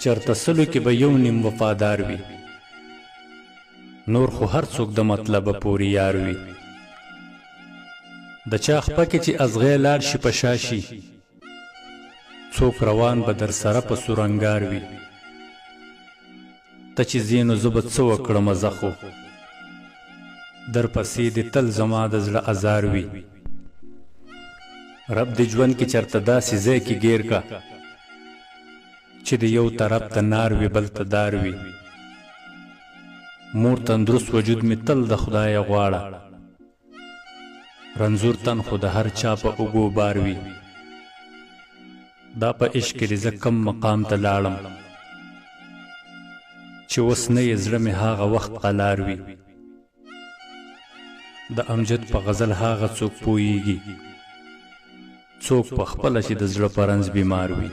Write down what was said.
چرته سلو کې به یو نیم وفادار وي، نور خو هر څوک د مطلبه پورې یار وي. د چا خپه کې چې ازغی لاړ شي په شا شي، څوک روان به در سره په سورنګار وي. ته چې ځې نو زه به څه وکړمه زه خو، در پسې دې تل زما د زړه ازار وي. رب دې ژوند کې چرته داسې ځای کې ګیر کا چې د یو طرف ته نار وي بل ته دار وي. مور تندرست وجود می تل د خدای غواړه، رنځور تن خو د هر چا په اوږو بار وي. دا په عشق کې زه کم مقام ته لاړم چې اوس نه یې زړه مې هاغه وخت قلار وي. د امجد په غزل هاغه څوک پوهیږي څوک په خپله چې د زړه په رنځ بیمار وي.